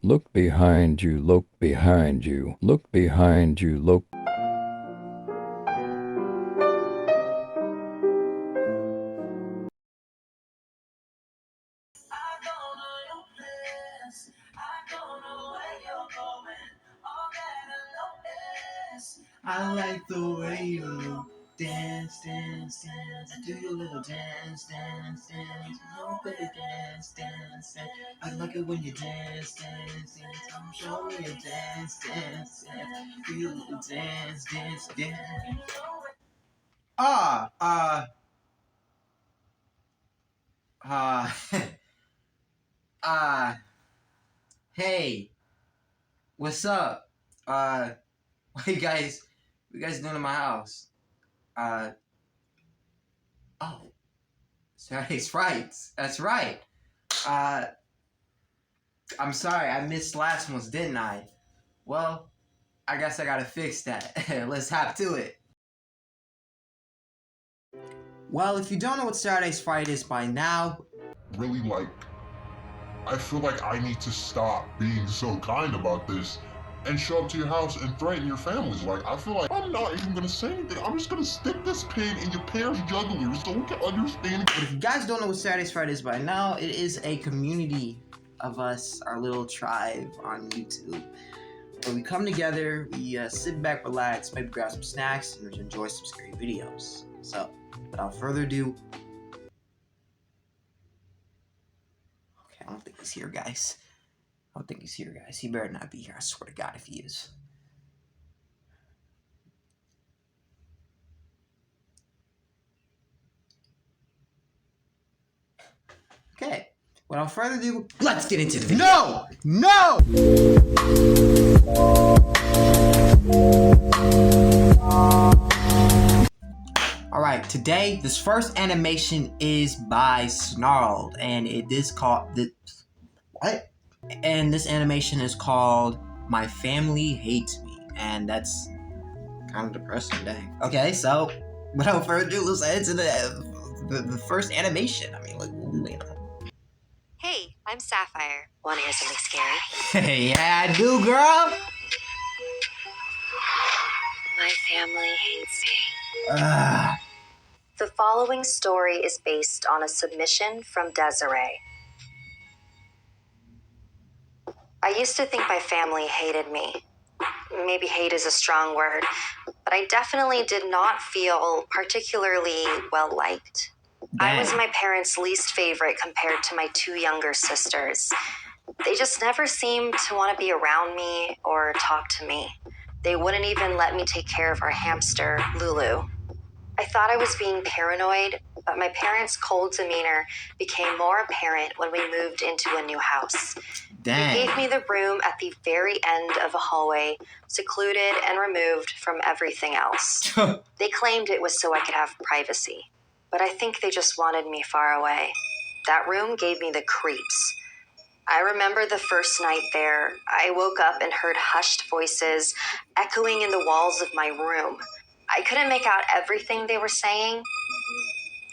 Look behind you, look behind you, look behind you, look. I like the way you dance, dance, dance. Do your little dance, dance, dance. Oh, baby, dance, dance, dance. I like it when you dance, dance, dance. Show me a dance, dance, dance. Do your little dance, dance, dance. Ah, uh, uh, hey, what's up? What you guys doing in my house? Uh, oh, Saturday's Fright. That's right. Uh, I'm sorry, I missed last month's, didn't I? Well, I guess I gotta fix that. Let's hop to it. Well, if you don't know what Saturday's Fright is by now, really I feel like I need to stop being so kind about this and show up to your house and threaten your families. Like, I feel like I'm not even gonna say anything. I'm just gonna stick this pin in your parents' jugular so we can understand. But if you guys don't know what Saturday's Fright is by now, it is a community of us, our little tribe on YouTube. Where we come together, we sit back, relax, maybe grab some snacks, and enjoy some scary videos. So, without further ado, okay, I don't think he's here, guys. He better not be here. I swear to God, if he is. Okay, without further ado, let's get into the video. No! Alright, today, this first animation is by Snarled, and it is called... What? And this animation is called My Family Hates Me, and that's kind of depressing, dang. Okay, so, without further ado, let's head to the first animation. I mean, like, you know. Hey, I'm Sapphire. Want to hear something scary? Yeah, I do, girl! My family hates me. The following story is based on a submission from Desiree. I used to think my family hated me. Maybe hate is a strong word, but I definitely did not feel particularly well-liked. I was my parents' least favorite compared to my two younger sisters. They just never seemed to want to be around me or talk to me. They wouldn't even let me take care of our hamster, Lulu. I thought I was being paranoid, but my parents' cold demeanor became more apparent when we moved into a new house. Dang. They gave me the room at the very end of a hallway, secluded and removed from everything else. They claimed it was so I could have privacy, but I think they just wanted me far away. That room gave me the creeps. I remember the first night there, I woke up and heard hushed voices echoing in the walls of my room. I couldn't make out everything they were saying,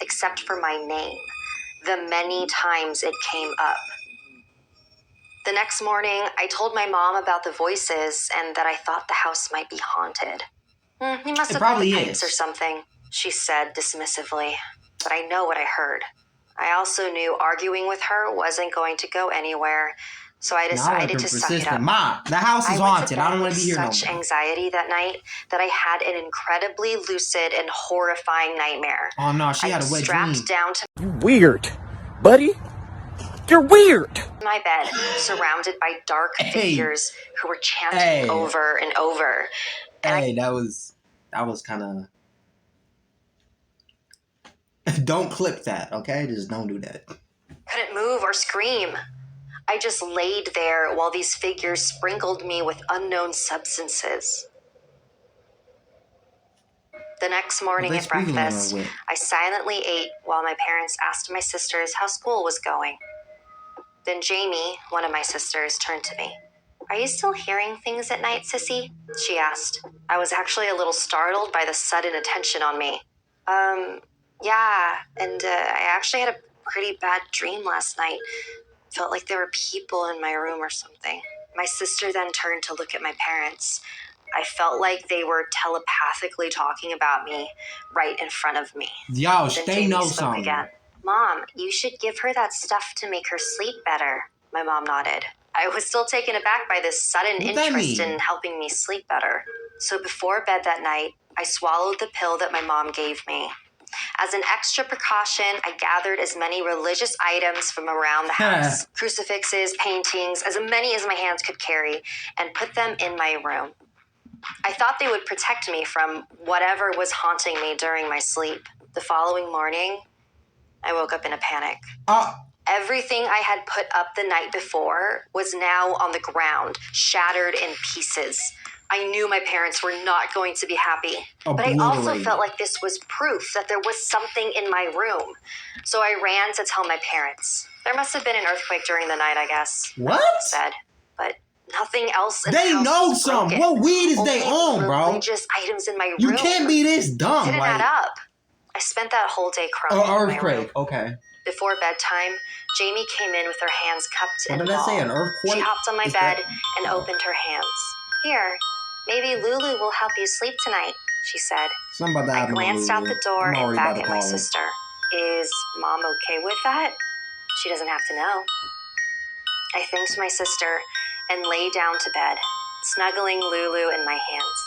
except for my name, the many times it came up. The next morning, I told my mom about the voices and that I thought the house might be haunted. You must have probably had pipes is. or something, she said dismissively, but I know what I heard. I also knew arguing with her wasn't going to go anywhere, so I decided to suck it up. Mom, the house is haunted. I don't want to be here no more. Such anxiety that night that I had an incredibly lucid and horrifying nightmare. Oh no, she had a wet dream. Strapped down to You weird, buddy. You're weird. my bed, surrounded by dark figures who were chanting over and over. And that was kind of... Don't clip that, okay? Just don't do that. Couldn't move or scream. I just laid there while these figures sprinkled me with unknown substances. The next morning at breakfast, I silently ate while my parents asked my sisters how school was going. Then Jamie, one of my sisters, turned to me. Are you still hearing things at night, Sissy? She asked. I was actually a little startled by the sudden attention on me. Yeah, and I actually had a pretty bad dream last night. Felt like there were people in my room or something. My sister then turned to look at my parents. I felt like they were telepathically talking about me right in front of me. Yo, Then they Jamie know spoke something. again. Mom, you should give her that stuff to make her sleep better. My mom nodded. I was still taken aback by this sudden What that interest mean? in helping me sleep better. So before bed that night, I swallowed the pill that my mom gave me. As an extra precaution, I gathered as many religious items from around the house. Crucifixes, paintings, as many as my hands could carry, and put them in my room. I thought they would protect me from whatever was haunting me during my sleep. The following morning, I woke up in a panic. Everything I had put up the night before was now on the ground, shattered in pieces. I knew my parents were not going to be happy. But I also felt like this was proof that there was something in my room. So I ran to tell my parents. There must have been an earthquake during the night, I guess. What? Said, but nothing else in the They house know was something. broken. What weed is they Only on, bro? religious items in my room. You can't be this dumb. Didn't add up. I spent that whole day crying. Oh, in my room. earthquake. Okay. Before bedtime, Jamie came in with her hands cupped What and did I say? ball. An earthquake? She hopped on my Is bed that- and opened her hands. Here, maybe Lulu will help you sleep tonight, she said. Something about that I happened to glanced out Lulu. the door I'm and already back about to at my call her. sister. Is Mom okay with that? She doesn't have to know. I thanked my sister and lay down to bed, snuggling Lulu in my hands.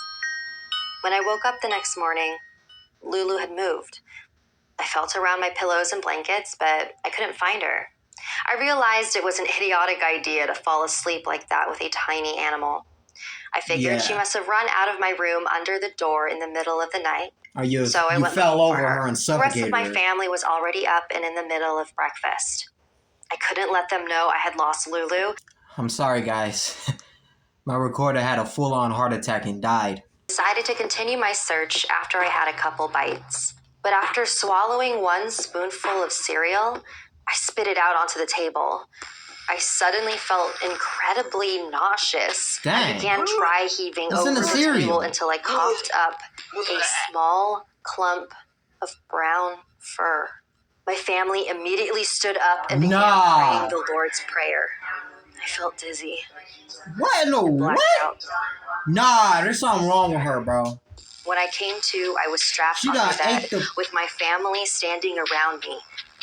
When I woke up the next morning, Lulu had moved. I felt around my pillows and blankets, but I couldn't find her. I realized it was an idiotic idea to fall asleep like that with a tiny animal. I figured she must have run out of my room under the door in the middle of the night. So I went fell looking for over her and The rest of suffocated my her. family was already up and in the middle of breakfast. I couldn't let them know I had lost Lulu. I'm sorry, guys. My recorder had a full-on heart attack and died. Decided to continue my search after I had a couple bites. But after swallowing one spoonful of cereal, I spit it out onto the table. I suddenly felt incredibly nauseous. I Dang. began dry heaving What's over in the the cereal? table until I coughed up a small clump of brown fur. My family immediately stood up and began praying the Lord's Prayer. I felt dizzy. What in the Blacked what? out. Nah, there's something wrong with her, bro. When I came to, I was strapped She onto done the bed ate the- with my family standing around me,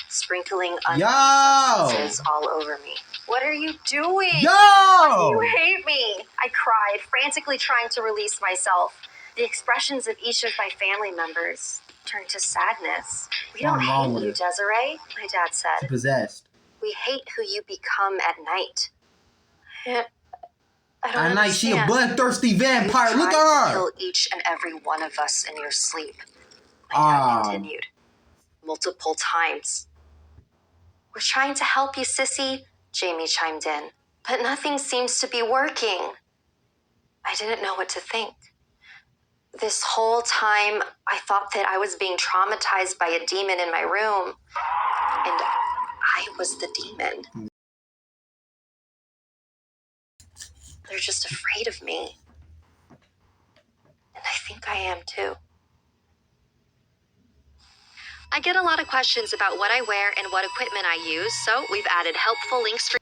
sprinkling Yo! substances all over me. What are you doing? Yo! You hate me! I cried, frantically trying to release myself. The expressions of each of my family members turned to sadness. We don't Something wrong hate with you, her. Desiree, my dad She said. possessed. We hate who you become at night. I don't At night, she a understand. bloodthirsty vampire. You Look tried to at her. kill each and every one of us in your sleep. My dad continued. Multiple times. We're trying to help you, sissy, Jamie chimed in. But nothing seems to be working. I didn't know what to think. This whole time, I thought that I was being traumatized by a demon in my room. And I was the demon. They're just afraid of me. And I think I am too. I get a lot of questions about what I wear and what equipment I use, so we've added helpful links for...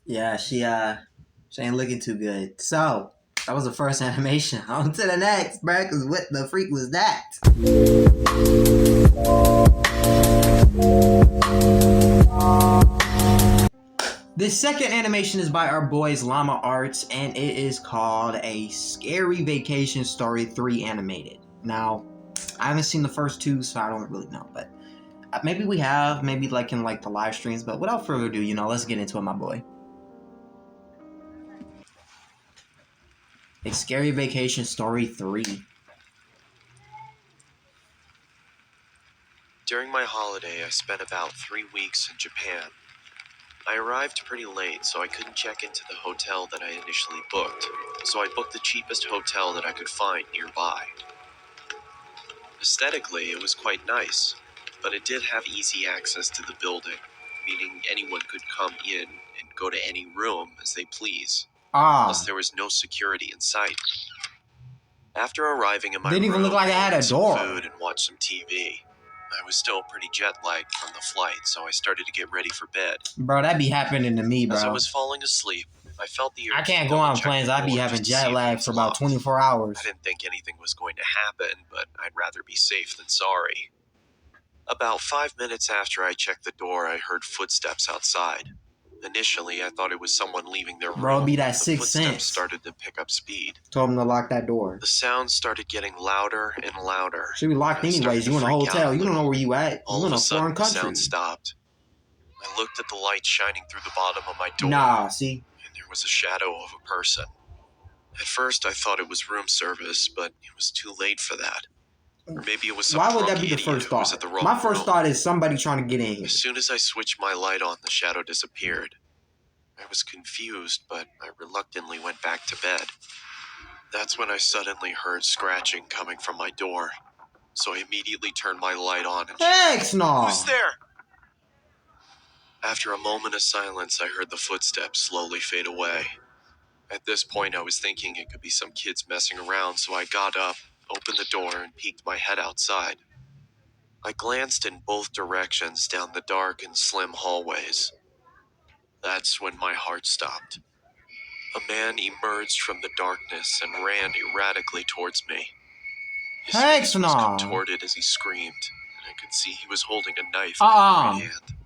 Yeah, she ain't looking too good. So, that was the first animation. On to the next, bruh, because what the freak was that? This second animation is by our boys Llama Arts, and it is called A Scary Vacation Story 3 Animated. Now, I haven't seen the first two, so I don't really know, but maybe we have, maybe like in like the live streams, but without further ado, let's get into it, my boy. A Scary Vacation Story 3. During my holiday, I spent about 3 weeks in Japan. I arrived pretty late, so I couldn't check into the hotel that I initially booked, so I booked the cheapest hotel that I could find nearby. Aesthetically, it was quite nice, but it did have easy access to the building, meaning anyone could come in and go to any room as they please. Plus, there was no security in sight. After arriving in my Didn't room, even look like it had I a ate some door. food and watched some TV. I was still pretty jet-lagged from the flight, so I started to get ready for bed. Bro, that be happening to me, bro. As I was falling asleep, I felt the urge I can't to go on check planes. the I'd be door having just to see jet if it lag was for about locked. 24 hours. I didn't think anything was going to happen, but I'd rather be safe than sorry. About 5 minutes after I checked the door, I heard footsteps outside. Initially, I thought it was someone leaving their room. Bro, be that The Sixth footsteps Sense. started to pick up speed. Told him to lock that door. The sounds started getting louder and louder. Should be locked I started anyways. to You in a freak hotel. out You don't know where you at. All You in of a a sudden, foreign the country. sound stopped. I looked at the light shining through the bottom of my door. Nah, see? And there was a shadow of a person. At first, I thought it was room service, but it was too late for that. Or maybe it was some Why would that drunk be the idiot first who was thought? at the wrong My first room. thought is somebody trying to get in here. As soon as I switched my light on, the shadow disappeared. I was confused, but I reluctantly went back to bed. That's when I suddenly heard scratching coming from my door. So I immediately turned my light on and Heck no. "Who's there?" After a moment of silence, I heard the footsteps slowly fade away. At this point, I was thinking it could be some kids messing around, so I got up, opened the door, and peeked my head outside. I glanced in both directions down the dark and slim hallways. That's when my heart stopped. A man emerged from the darkness and ran erratically towards me. His Heck face was no. contorted as he screamed, and I could see he was holding a knife in his right hand.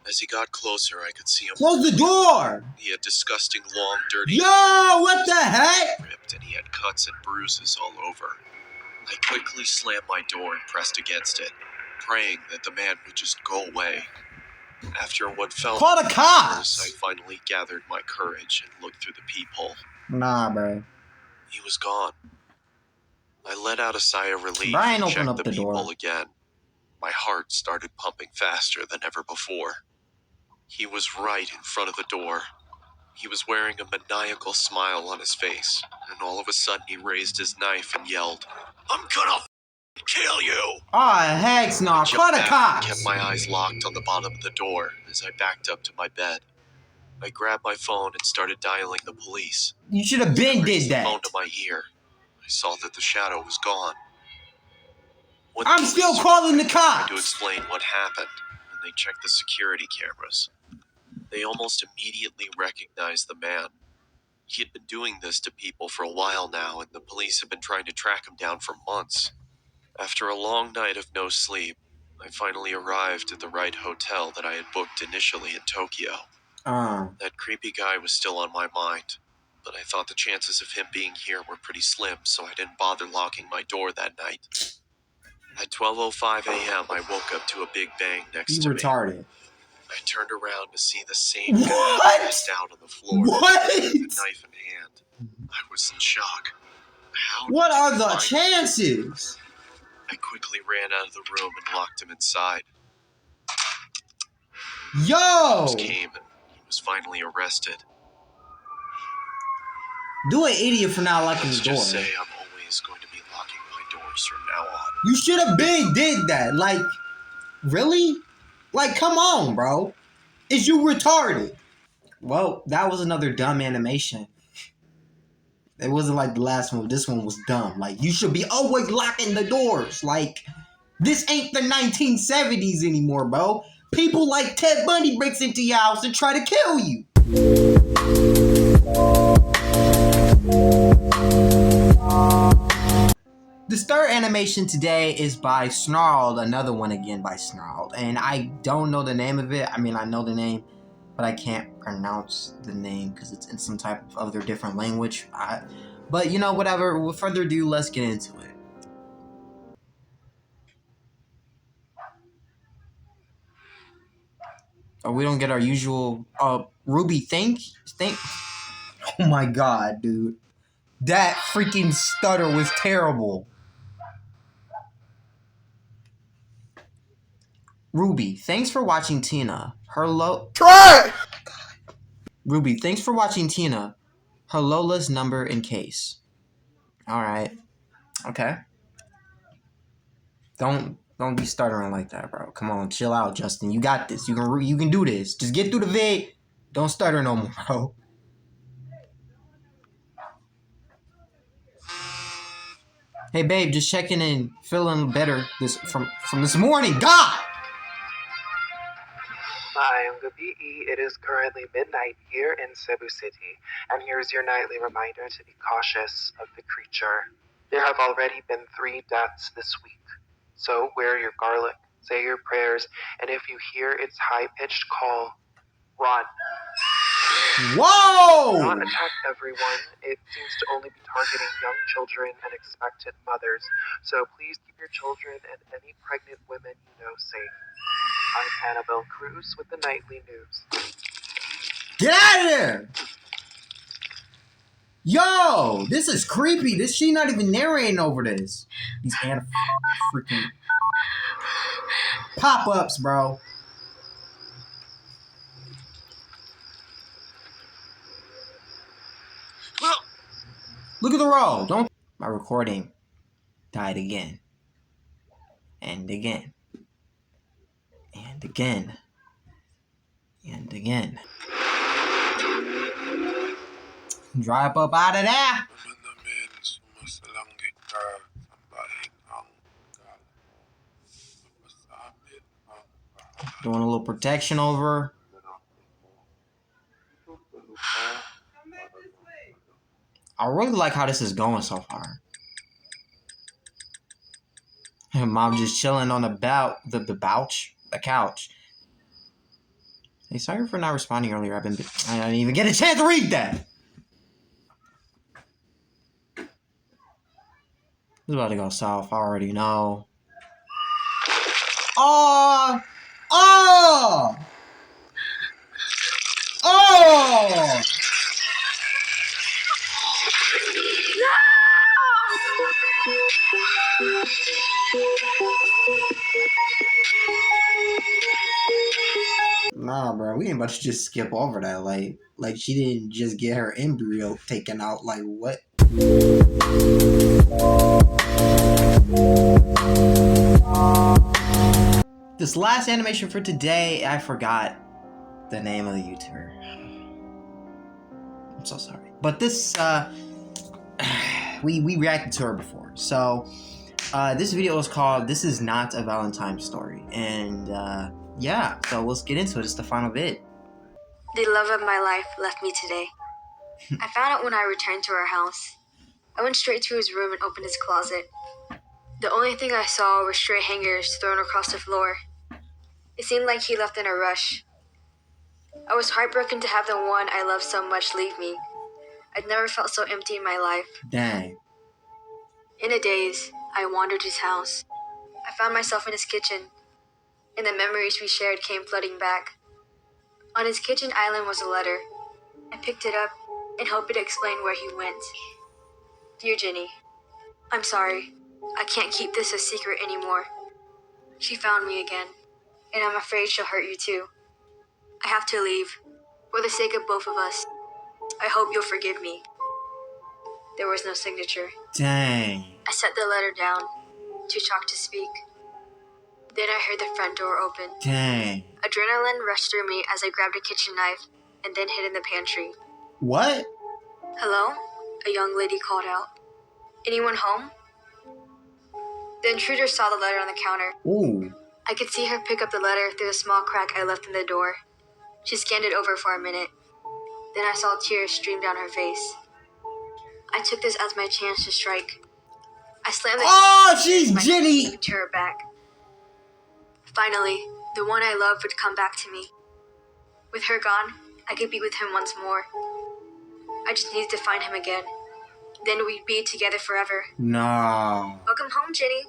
As he got closer, I could see him. Close the door! He had disgusting, long, dirty. Yo, what the heck? Ripped, and he had cuts and bruises all over. I quickly slammed my door and pressed against it, praying that the man would just go away. After what felt Call the like cops! hours, I finally gathered my courage and looked through the peephole. Nah, bro. He was gone. I let out a sigh of relief Brian, and open checked up the the door. peephole again. My heart started pumping faster than ever before. He was right in front of the door. He was wearing a maniacal smile on his face, and all of a sudden he raised his knife and yelled, "I'm gonna kill you!" Aw, heck no. I Call jumped the back and cops! kept my eyes locked on the bottom of the door as I backed up to my bed. I grabbed my phone and started dialing the police. You should have been I raised did the that. phone to my ear. I saw that the shadow was gone. When I'm the still police calling the arrived, I tried to cops! explain what happened, and they checked the security cameras. They almost immediately recognized the man. He had been doing this to people for a while now, and the police have been trying to track him down for months. After a long night of no sleep, I finally arrived at the right hotel that I had booked initially in Tokyo. That creepy guy was still on my mind, but I thought the chances of him being here were pretty slim, so I didn't bother locking my door that night. At 12:05 a.m., I woke up to a big bang next You to me. retarded. I turned around to see the same guy What? passed out on the floor What? with a knife in hand. I was in shock. How What did are he the find me? chances? I quickly ran out of the room and locked him inside. Yo! Cops came and he was finally arrested. Do an idiot for not locking Let's the door. just say I'm always going to be locking my doors from now on. You should have been did that. Like, really? Like, come on, bro. Is you retarded? Well, that was another dumb animation. It wasn't like the last one. This one was dumb. Like, you should be always locking the doors. Like, this ain't the 1970s anymore, bro. People like Ted Bundy breaks into your house and try to kill you. This third animation today is by Snarled, another one again by Snarled. And I don't know the name of it. I mean, I know the name, but I can't pronounce the name because it's in some type of other different language. But, you know, whatever. With further ado, let's get into it. Oh, we don't get our usual... Ruby, think... Oh my god, dude. That freaking stutter was terrible. Ruby, thanks for watching Tina. Try! Ruby, thanks for watching Tina. Her Lola's number in case. Alright. Okay. Don't be stuttering like that, bro. Come on, chill out, Justin. You got this. You can do this. Just get through the vid. Don't stutter no more, bro. Hey, babe, just checking in. Feeling better from this morning. God! Maayong gabi. It is currently midnight here in Cebu City, and here's your nightly reminder to be cautious of the creature. There have already been 3 deaths this week, so wear your garlic, say your prayers, and if you hear its high-pitched call, run. Whoa! Do not attack everyone. It seems to only be targeting young children and expectant mothers, so please keep your children and any pregnant women you know safe. I'm Annabelle Cruz with the Nightly News. Get out of here! Yo, this is creepy. She not even narrating over this. These freaking pop-ups, bro. Look at the roll. Don't. My recording died again. And again. And again. And again. Drive up out of there. Doing a little protection over. I really like how this is going so far. And Mom just chilling on the couch. Hey, sorry for not responding earlier. I didn't even get a chance to read that. It's about to go south. I already know. Oh! Oh! Oh! Nah, bro, we ain't about to just skip over that. Like she didn't just get her embryo taken out. Like, what? This last animation for today, I forgot the name of the YouTuber. I'm so sorry. But this, we reacted to her before. So, this video is called This Is Not a Valentine Story. And, yeah, so let's get into it. It's the final bit. The love of my life left me today. I found out when I returned to our house. I went straight to his room and opened his closet. The only thing I saw were stray hangers thrown across the floor. It seemed like he left in a rush. I was heartbroken to have the one I loved so much leave me. I'd never felt so empty in my life. Dang. In a daze, I wandered his house. I found myself in his kitchen, and the memories we shared came flooding back. On his kitchen island was a letter. I picked it up and hoped it explained where he went. Dear Jenny, I'm sorry. I can't keep this a secret anymore. She found me again, and I'm afraid she'll hurt you too. I have to leave, for the sake of both of us. I hope you'll forgive me. There was no signature. Dang. I set the letter down, too shocked to speak. Then I heard the front door open. Dang. Adrenaline rushed through me as I grabbed a kitchen knife and then hid in the pantry. What? Hello? A young lady called out. Anyone home? The intruder saw the letter on the counter. Ooh. I could see her pick up the letter through the small crack I left in the door. She scanned it over for a minute. Then I saw tears stream down her face. I took this as my chance to strike. I slammed the she's Jenny! to her back. Finally, the one I loved would come back to me. With her gone, I could be with him once more. I just needed to find him again. Then we'd be together forever. No. Welcome home, Jenny.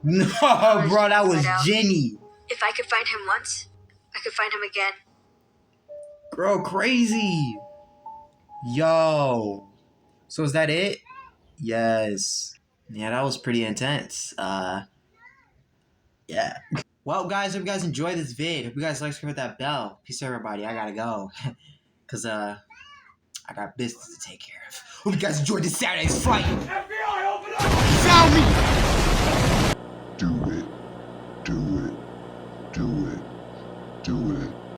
No, bro, that was Jenny. If I could find him once, I could find him again. Bro, crazy. Yo. So is that it? Yes. Yeah, that was pretty intense. Yeah. Well, guys, hope you guys enjoyed this vid. Hope you guys like to hit that bell. Peace, everybody. I gotta go. Because, I got business to take care of. Hope you guys enjoyed this Saturday's Fright. FBI, open up! Found me! Do it. Do it. Do it. Do it.